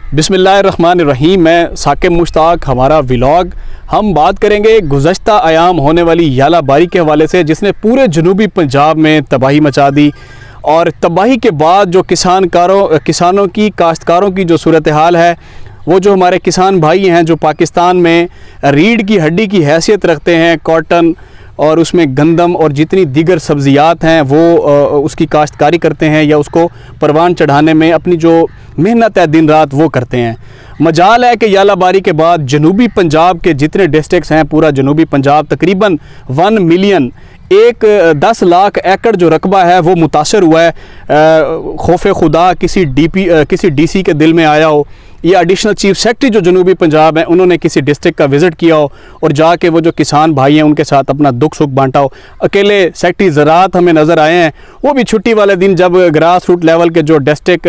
बिस्मिल्लाहिर्रहमानिर्रहीम। मैं साकिब मुश्ताक। हमारा व्लॉग हम बात करेंगे गुज़श्ता अयाम होने वाली याला बारी के हवाले से, जिसने पूरे जनूबी पंजाब में तबाही मचा दी। और तबाही के बाद जो किसानों की काश्तकारों की जो सूरत हाल है, वो जो हमारे किसान भाई हैं जो पाकिस्तान में रीढ़ की हड्डी की हैसियत रखते हैं, कॉटन और उसमें गंदम और जितनी दीगर सब्ज़ियात हैं वो उसकी काश्तकारी करते हैं या उसको परवान चढ़ाने में अपनी जो मेहनत है दिन रात वो करते हैं। मजाल है कि याला बारी के बाद जनूबी पंजाब के जितने डिस्ट्रिक्ट्स हैं, पूरा जनूबी पंजाब तकरीबन 1 मिलियन 10 लाख एकड़ जो रकबा है वो मुतासर हुआ है। खौफ खुदा किसी डीसी के दिल में आया हो, या एडिशनल चीफ सेक्रेटरी जो जनूबी पंजाब है उन्होंने किसी डिस्ट्रिक्ट का विज़िट किया हो और जाके वो जो किसान भाई हैं उनके साथ अपना दुख सुख बांटा हो। अकेले सेक्रेटरी ज़राअत हमें नज़र आए हैं, वो भी छुट्टी वाले दिन, जब ग्रास रूट लेवल के जो डिस्ट्रिक्ट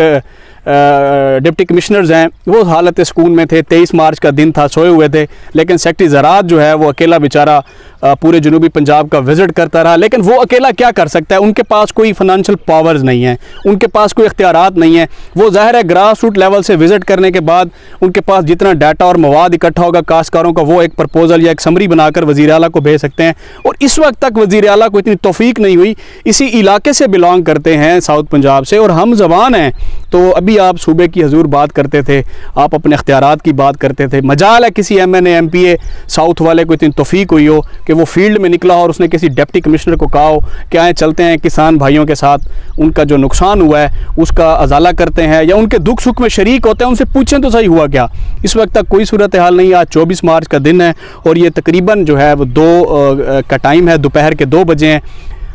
डिप्टी कमिश्नर्स हैं वो हालत सुकून में थे। 23 मार्च का दिन था, सोए हुए थे, लेकिन सेक्रेटरी ज़राअत जो है वो अकेला बेचारा पूरे जनूबी पंजाब का विज़िट करता रहा। लेकिन वो अकेला क्या कर सकता है? उनके पास कोई फाइनेंशियल पावर्स नहीं है, उनके पास कोई इख्तियारात नहीं है। वो ज़ाहिर है ग्रास रूट लेवल से विज़िट करने के बाद उनके पास जितना डाटा और मवाद इकट्ठा होगा काश्तकारों का, वो एक प्रपोजल या एक समरी बनाकर वज़ीर आला को भेज सकते हैं। और इस वक्त तक वज़ीर आला को इतनी तौफीक नहीं हुई। इसी इलाके से बिलोंग करते हैं, साउथ पंजाब से, और हम ज़बान हैं। तो अभी आप सूबे की हजूर बात करते थे, आप अपने इख्तियारात की बात करते थे। मजाल है किसी MNA MPA साउथ वाले को इतनी तौफीक हुई हो कि वो फील्ड में निकला हो और उसने किसी डिप्टी कमिश्नर को कहा हो कि आए चलते हैं किसान भाइयों के साथ, उनका जो नुकसान हुआ है उसका अजाला करते हैं या उनके दुख सुख में शरीक होते हैं, उनसे पूछें तो सही हुआ क्या। इस वक्त तक कोई सूरत हाल नहीं। आज 24 मार्च का दिन है और ये तकरीबन जो है वो 2 का टाइम है, दोपहर के 2 बजे हैं।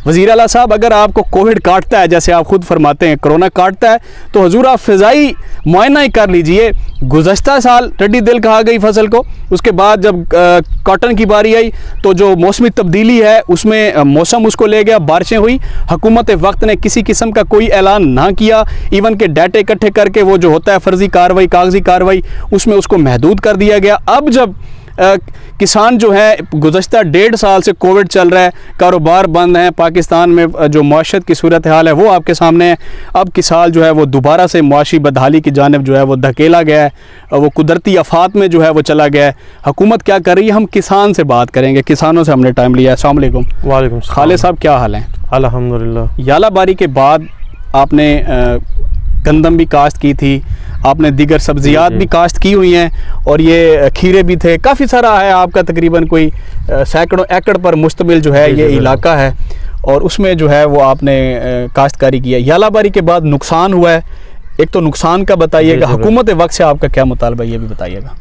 वज़ीर आला साहब, अगर आपको कोविड काटता है, जैसे आप खुद फरमाते हैं कोरोना काटता है, तो हुजूर आप फ़िज़ाई मुआयना ही कर लीजिए। गुज़श्ता साल टिड्डी दिल कहा गई फसल को, उसके बाद जब कॉटन की बारी आई तो जो मौसमी तब्दीली है उसमें मौसम उसको ले गया, बारिशें हुई। हुकूमत वक्त ने किसी किस्म का कोई ऐलान ना किया, इवन के डाटे इकट्ठे करके वो जो होता है फ़र्जी कार्रवाई, कागजी कार्रवाई, उसमें उसको महदूद कर दिया गया। अब जब किसान जो है गुज़श्ता 1.5 साल से कोविड चल रहा है, कारोबार बंद हैं, पाकिस्तान में जो मईशत की सूरत हाल है वो आपके सामने है। अब किसान जो है वो दोबारा से मुआशी बदहाली की जानिब जो है वो धकेला गया है, वो कुदरती आफात में जो है वो चला गया है। हुकूमत क्या कर रही है? हम किसान से बात करेंगे, किसानों से हमने टाइम लिया है। अस्सलाम वालेकुम। वालेकुम। खालिद साहब क्या हाल है? अल्हम्दुलिल्लाह। याला बारी के बाद आपने गंदम भी काश्त की थी, आपने दीगर सब्जियात भी काश्त की हुई हैं और ये खीरे भी थे, काफ़ी सारा है आपका, तकरीबन कोई सैकड़ों एकड़ पर मुश्तमिल जो है ये इलाका है और उसमें जो है वो आपने काश्तकारी किया। याला बारी के बाद नुकसान हुआ है, एक तो नुकसान का बताइएगा, हुकूमत वक्त से आपका क्या मुतालबा ये भी बताइएगा।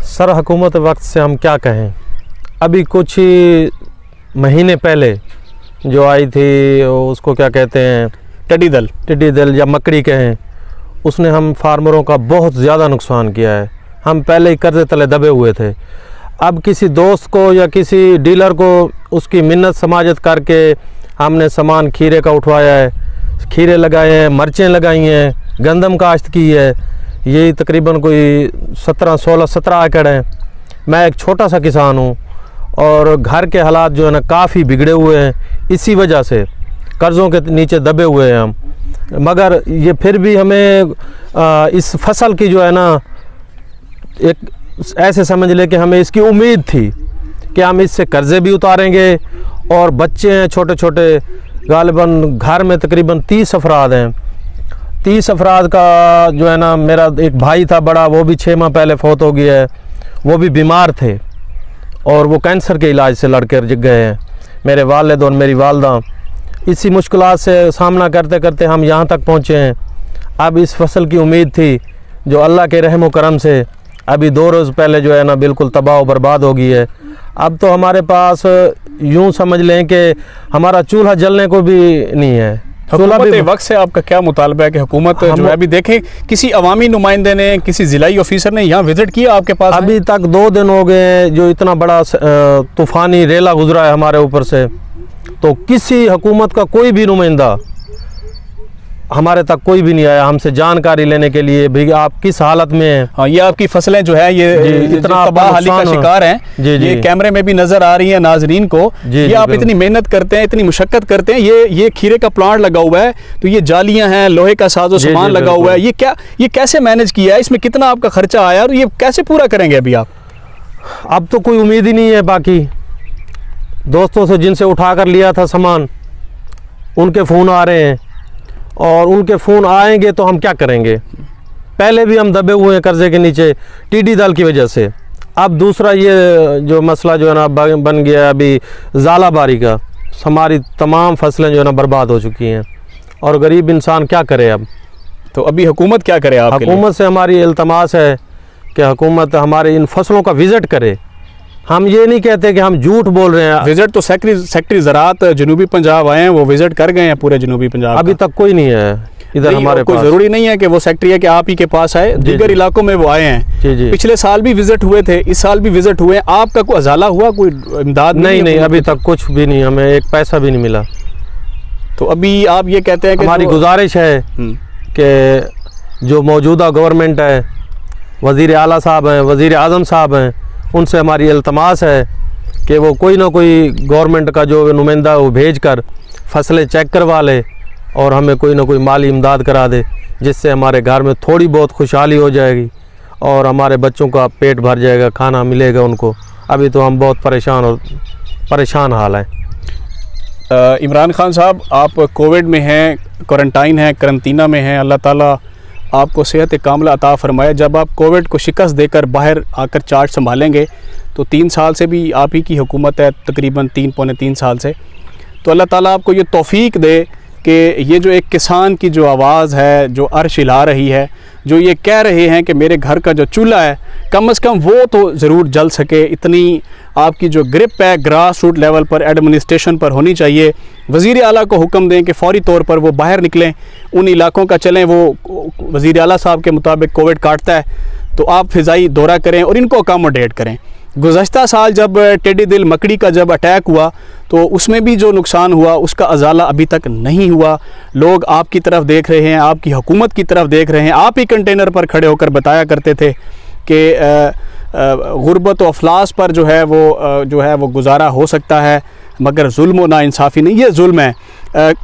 सर, हुकूमत वक्त से हम क्या कहें, अभी कुछ ही महीने पहले जो आई थी उसको क्या कहते हैं, टिड्डी दल या मकड़ी कहें, उसने हम फार्मरों का बहुत ज़्यादा नुकसान किया है। हम पहले ही कर्जे तले दबे हुए थे। अब किसी दोस्त को या किसी डीलर को उसकी मिन्नत समाजत करके हमने सामान खीरे का उठवाया है, खीरे लगाए हैं, मिर्चें लगाई हैं, गंदम काश्त की है। यही तकरीबन कोई 17 एकड़ हैं। मैं एक छोटा सा किसान हूँ और घर के हालात जो है ना काफ़ी बिगड़े हुए हैं, इसी वजह से कर्ज़ों के नीचे दबे हुए हैं हम। मगर ये फिर भी हमें इस फसल की जो है ना, एक ऐसे समझ ले कि हमें इसकी उम्मीद थी कि हम इससे कर्ज़े भी उतारेंगे और बच्चे हैं छोटे छोटे, गालिबन घर में तकरीबन 30 अफराद हैं। 30 अफराद का जो है ना, मेरा एक भाई था बड़ा, वो भी 6 माह पहले फौत हो गया है, वो भी बीमार थे और वो कैंसर के इलाज से लड़कर जिग गए हैं। मेरे वालिद और मेरी वालदा इसी मुश्किलात से सामना करते करते हम यहाँ तक पहुँचे हैं। अब इस फसल की उम्मीद थी जो अल्लाह के रहम व करम से अभी 2 रोज़ पहले जो है ना बिल्कुल तबाह बर्बाद हो गई है। अब तो हमारे पास यूँ समझ लें कि हमारा चूल्हा जलने को भी नहीं है। हुकूमत वक्त से आपका क्या मुतालबा है कि हुकूमत जो है, अभी देखें किसी अवामी नुमाइंदे ने, किसी ज़िलाई ऑफिसर ने यहाँ विज़िट किया आपके पास? अभी तक 2 दिन हो गए जो इतना बड़ा तूफ़ानी रेला गुजरा है हमारे ऊपर से, तो किसी हुकूमत का कोई भी नुमाइंदा हमारे तक कोई भी नहीं आया हमसे जानकारी लेने के लिए भी आप किस हालत में हैं। हाँ, ये आपकी फसलें जो है ये इतना तबाही का शिकार हैं, ये कैमरे में भी नजर आ रही है नाजरीन को। ये आप इतनी मेहनत करते हैं, इतनी मुशक्कत करते हैं, ये खीरे का प्लांट लगा हुआ है, तो ये जालियां हैं, लोहे का साजो सामान लगा हुआ है, ये कैसे मैनेज किया है, इसमें कितना आपका खर्चा आया और ये कैसे पूरा करेंगे अभी आप? अब तो कोई उम्मीद ही नहीं है। बाकी दोस्तों से जिनसे उठा कर लिया था सामान, उनके फ़ोन आ रहे हैं और उनके फ़ोन आएंगे तो हम क्या करेंगे। पहले भी हम दबे हुए हैं कर्जे के नीचे टिड्डी दल की वजह से। अब दूसरा ये जो मसला जो है ना बन गया है अभी ज़ालाबारी का, हमारी तमाम फसलें जो है ना बर्बाद हो चुकी हैं और गरीब इंसान क्या करे अब। तो अभी हुकूमत क्या करे आपके लिए? हुकूमत से हमारी इल्तमास है कि हुकूमत हमारे इन फसलों का विज़िट करे। हम ये नहीं कहते कि हम झूठ बोल रहे हैं। विजिट तो सेक्रेटरी ज़राअत जनूबी पंजाब आए हैं, वो विजिट कर गए हैं पूरे जनूबी पंजाब। अभी तक कोई नहीं है इधर हमारे कोई पास। ज़रूरी नहीं है कि वो सेक्रेटरी है कि आप ही के पास आए, दीगर इलाकों में वो आए हैं। जी। पिछले साल भी विजिट हुए थे, इस साल भी विजिट हुए। आपका कोई अजाला हुआ, कोई इमदाद? नहीं, अभी तक कुछ भी नहीं, हमें एक पैसा भी नहीं मिला। तो अभी आप ये कहते हैं कि हमारी गुजारिश है कि जो मौजूदा गवर्नमेंट है, वज़ीर आला साहब हैं, वज़ीर आज़म साहब हैं, उनसे हमारी इल्तमास है कि वो कोई ना कोई गवर्नमेंट का जो नुमाइंदा वो भेज कर फसलें चेक करवा ले और हमें कोई ना कोई माली इमदाद करा दे, जिससे हमारे घर में थोड़ी बहुत खुशहाली हो जाएगी और हमारे बच्चों का पेट भर जाएगा, खाना मिलेगा उनको। अभी तो हम बहुत परेशान हाल हैं। इमरान खान साहब, आप कोविड में हैं, क्वारंटाइन हैं, करंतना में हैं, अल्लाह ताला आपको सेहत कामिला अता फरमाए। जब आप कोविड को शिकस्त देकर बाहर आकर चार्ज संभालेंगे तो 3 साल से भी आप ही की हुकूमत है, तकरीबन 3-3.5 साल से, तो अल्लाह ताला आपको ये तौफीक दे कि ये जो एक किसान की जो आवाज़ है, जो अर्श हिला रही है, जो ये कह रहे हैं कि मेरे घर का जो चूल्हा है कम से कम वो तो ज़रूर जल सके, इतनी आपकी जो ग्रिप है ग्रास रूट लेवल पर, एडमिनिस्ट्रेशन पर होनी चाहिए। वज़ीर आला को हुक्म दें कि फ़ौरी तौर पर वो बाहर निकलें, उन इलाकों का चलें। वो वज़ीर आला साहब के मुताबिक कोविड काटता है तो आप फ़िज़ाई दौरा करें और इनको अकोमोडेट करें। गुज़श्ता साल जब टेढ़ी दिल मकड़ी का जब अटैक हुआ तो उसमें भी जो नुकसान हुआ उसका अजाला अभी तक नहीं हुआ। लोग आपकी तरफ देख रहे हैं, आपकी हुकूमत की तरफ देख रहे हैं। आप ही कंटेनर पर खड़े होकर बताया करते थे कि गुर्बत व अफलास पर जो है वो गुजारा हो सकता है, मगर जुल्म व नाइंसाफ़ी नहीं, ये जुल्म है।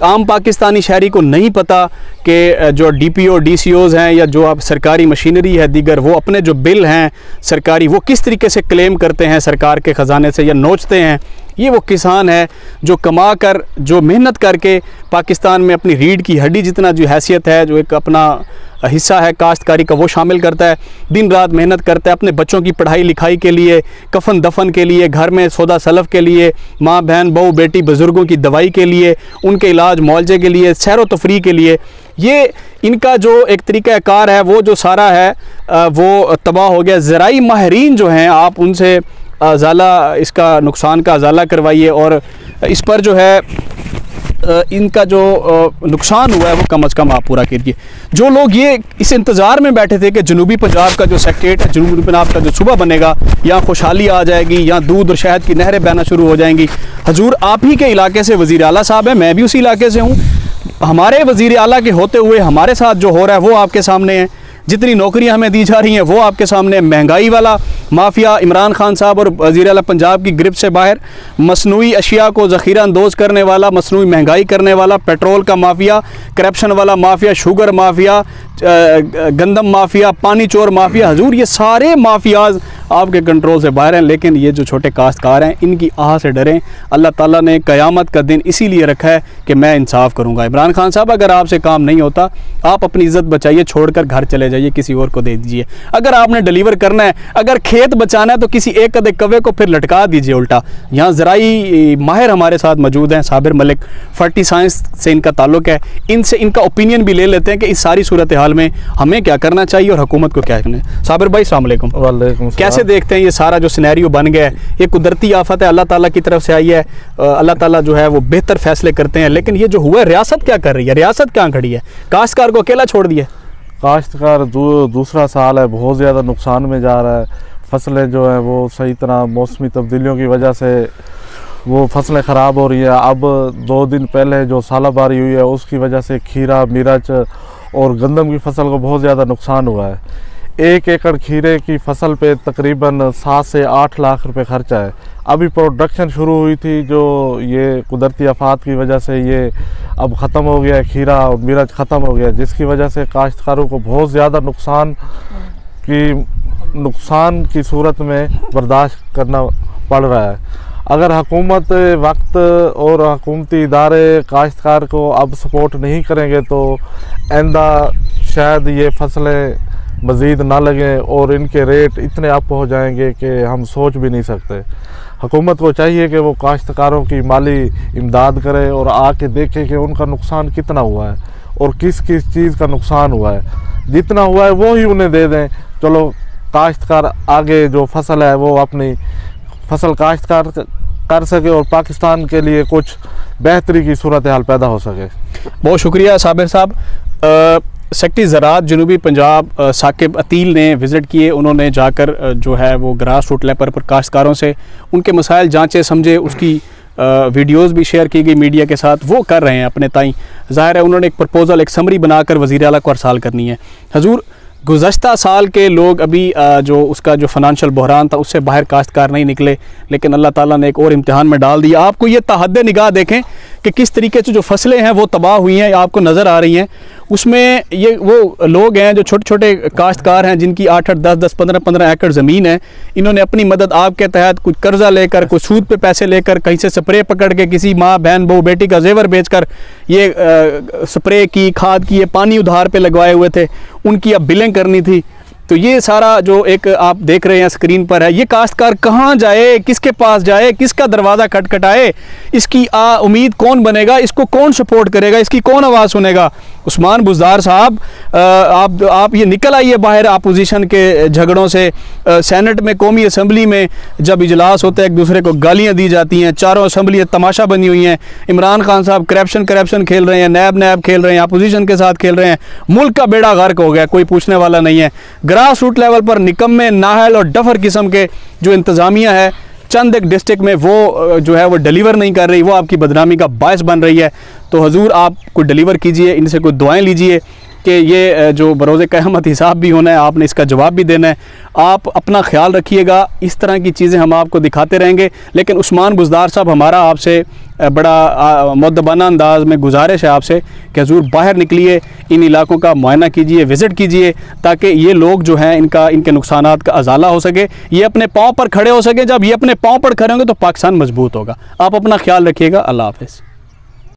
आम पाकिस्तानी शहरी को नहीं पता कि जो DPO DCOs हैं या जो आप सरकारी मशीनरी है दीगर, वो अपने जो बिल हैं सरकारी वो किस तरीके से क्लेम करते हैं सरकार के ख़जाने से या नोचते हैं। ये वो किसान है जो कमा कर, जो मेहनत करके पाकिस्तान में अपनी रीढ़ की हड्डी जितना जो हैसियत है, जो एक अपना हिस्सा है काश्तकारी का, वो शामिल करता है, दिन रात मेहनत करता है अपने बच्चों की पढ़ाई लिखाई के लिए, कफन दफन के लिए, घर में सौदा सलफ के लिए, माँ बहन बहू बेटी बुज़ुर्गों की दवाई के लिए, उनके इलाज मुआवजे के लिए, सैर व तफरी के लिए। ये इनका जो एक तरीक़ा कार है वो जो सारा है वो तबाह हो गया। ज़राई माहिरीन जो हैं आप उनसे अजाला, इसका नुकसान का अजाला करवाइए और इस पर जो है इनका जो नुकसान हुआ है वो कम से कम आप पूरा कीजिए। जो लोग ये इस इंतज़ार में बैठे थे कि जनूबी पंजाब का जो सेक्रेट है, जनूबी पंजाब का जो सूबा बनेगा, यहाँ खुशहाली आ जाएगी, यहाँ दूध और शहद की नहरें बहना शुरू हो जाएंगी। हजूर आप ही के इलाके से वज़ीर आला साहब है, मैं भी उसी इलाके से हूँ। हमारे वज़ीर आला के होते हुए हमारे साथ जो हो रहा है वो आपके सामने है। जितनी नौकरियां हमें दी जा रही हैं वो आपके सामने। महंगाई वाला माफिया इमरान खान साहब और वज़ीर आला पंजाब की गिरफ्त से बाहर, मसनूई अशिया को ज़ख़ीरा अंदोज़ करने वाला, मसनूई महंगाई करने वाला, पेट्रोल का माफिया, करप्शन वाला माफिया, शुगर माफिया, गंदम माफिया, पानी चोर माफिया, हजूर ये सारे माफियाज आपके कंट्रोल से बाहर हैं। लेकिन ये जो छोटे काश्तकार हैं इनकी आह से डरें। अल्लाह ताला ने क़यामत का दिन इसीलिए रखा है कि मैं इंसाफ़ करूँगा। इमरान खान साहब अगर आपसे काम नहीं होता, आप अपनी इज़्ज़त बचाइए, छोड़कर घर चले जाइए, किसी और को दे दीजिए। अगर आपने डिलीवर करना है, अगर खेत बचाना है तो किसी एक कदे कवे को फिर लटका दीजिए उल्टा। यहाँ ज़राई माहिर हमारे साथ मौजूद हैं, साबिर मलिक, फर्टी साइंस से इनका ताल्लुक़ है। इनसे इनका ओपिनियन भी ले लेते हैं कि इस सारी सूरत हाल में हमें क्या करना चाहिए और हुकूमत को क्या करना है। साबिर भाई अस्सलाम वालेकुम। वालेकुम सलाम। कैसे देखते हैं ये सारा जो सिनेरियो बन गया है? ये कुदरती आफत है, अल्लाह ताला की तरफ से आई है। अल्लाह ताला जो है वो बेहतर फैसले करते हैं। लेकिन ये जो हुआ है, रियासत क्या कर रही है? रियासत कहाँ खड़ी है? काश्तकार को अकेला छोड़ दिया। काश्तकार दूसरा साल है, बहुत ज़्यादा नुकसान में जा रहा है। फसलें जो है वो सही तरह मौसमी तब्दीलियों की वजह से वो फसलें ख़राब हो रही है। अब 2 दिन पहले जो सालाबारी हुई है उसकी वजह से खीरा, मिर्च और गंदम की फसल को बहुत ज़्यादा नुकसान हुआ है। 1 एकड़ खीरे की फसल पे तकरीबन 7 से 8 लाख रुपए खर्चा है। अभी प्रोडक्शन शुरू हुई थी, जो ये कुदरती आफात की वजह से ये अब ख़त्म हो गया है। खीरा और मिर्च ख़त्म हो गया, जिसकी वजह से काश्तकारों को बहुत ज़्यादा नुकसान की सूरत में बर्दाश्त करना पड़ रहा है। अगर हुकूमत वक्त और हुकूमती इदारे काश्तकार को अब सपोर्ट नहीं करेंगे तो आइंदा शायद ये फसलें मज़ीद ना लगें और इनके रेट इतने अप हो जाएंगे कि हम सोच भी नहीं सकते। हुकूमत को चाहिए कि वो काश्तकारों की माली इमदाद करे और आके देखे कि उनका नुकसान कितना हुआ है और किस किस चीज़ का नुकसान हुआ है। जितना हुआ है वो ही उन्हें दे दें। चलो काश्तकार आगे जो फसल है वो अपनी फसल काश्तकार कर सके और पाकिस्तान के लिए कुछ बेहतरी की सूरत हाल पैदा हो सके। बहुत शुक्रिया साबिर साहब। सेक्रेटरी ज़राअत जनूबी पंजाब साकिब अतील ने विज़िट किए। उन्होंने जाकर जो है वो ग्रास रूट लेवल पर काश्तकारों से उनके मसाइल जांचे समझे, उसकी वीडियोस भी शेयर की गई मीडिया के साथ, वो कर रहे हैं अपने ताईं। ज़ाहिर है उन्होंने एक प्रपोज़ल, एक समरी बनाकर वज़ीर आला को अरसाल करनी है। हजूर, गुज़श्ता साल के लोग अभी जो उसका जो फ़ाइनेंशियल बहरान था उससे बाहर काश्तकार नहीं निकले, लेकिन अल्लाह ताला ने एक और इम्तिहान में डाल दिया। आपको ये तहद्दे निगाह देखें कि किस तरीके से जो फसलें हैं वो तबाह हुई हैं, आपको नज़र आ रही हैं। उसमें ये वो लोग हैं जो छोटे छोटे काश्तकार हैं जिनकी 8-8, 10-10, 15-15 एकड़ ज़मीन है। इन्होंने अपनी मदद आपके तहत कुछ कर्जा लेकर, कुछ सूद पे पैसे लेकर, कहीं से स्प्रे पकड़ के, किसी माँ बहन बहू बेटी का जेवर बेचकर ये स्प्रे की, खाद की, ये पानी उधार पे लगवाए हुए थे, उनकी अब बिलिंग करनी थी। तो ये सारा जो एक आप देख रहे हैं स्क्रीन पर है, ये काश्तकार कहाँ जाए, किसके पास जाए, किसका दरवाज़ा खटखटाए, इसकी उम्मीद कौन बनेगा, इसको कौन सपोर्ट करेगा, इसकी कौन आवाज़ सुनेगा। उस्मान बुज़दार साहब, आप ये निकल आइए बाहर अपोजिशन के झगड़ों से। सेनेट में, कौमी असम्बली में जब इजलास होते हैं एक दूसरे को गालियाँ दी जाती हैं, चारों असम्बलियाँ तमाशा बनी हुई हैं। इमरान खान साहब करप्शन खेल रहे हैं, नैब खेल रहे हैं, अपोजिशन के साथ खेल रहे हैं। मुल्क का बेड़ा गर्क हो गया, कोई पूछने वाला नहीं है। ग्रास रूट लेवल पर निकम्मे, नाहल और डफर किस्म के जो इंतज़ामिया है चंद एक डिस्ट्रिक्ट में वो जो है वो डिलीवर नहीं कर रही, वो आपकी बदनामी का बायस बन रही है। तो हजूर आप कोई डिलीवर कीजिए, इनसे कोई दुआएं लीजिए कि ये जो बरोज़े क़यामत हिसाब भी होना है, आपने इसका जवाब भी देना है। आप अपना ख्याल रखिएगा। इस तरह की चीज़ें हम आपको दिखाते रहेंगे। लेकिन उस्मान बुज़दार साहब, हमारा आपसे बड़ा मुअद्दबाना अंदाज में गुजारिश है आपसे कि हजूर बाहर निकलिए, इन इलाकों का मुआयना कीजिए, विज़िट कीजिए, ताकि ये लोग जो हैं इनके नुकसानात का अजाला हो सके, ये अपने पाँव पर खड़े हो सके। जब ये अपने पाँव पर खड़े होंगे तो पाकिस्तान मजबूत होगा। आप अपना ख्याल रखिएगा। अल्लाह हाफ़िज़।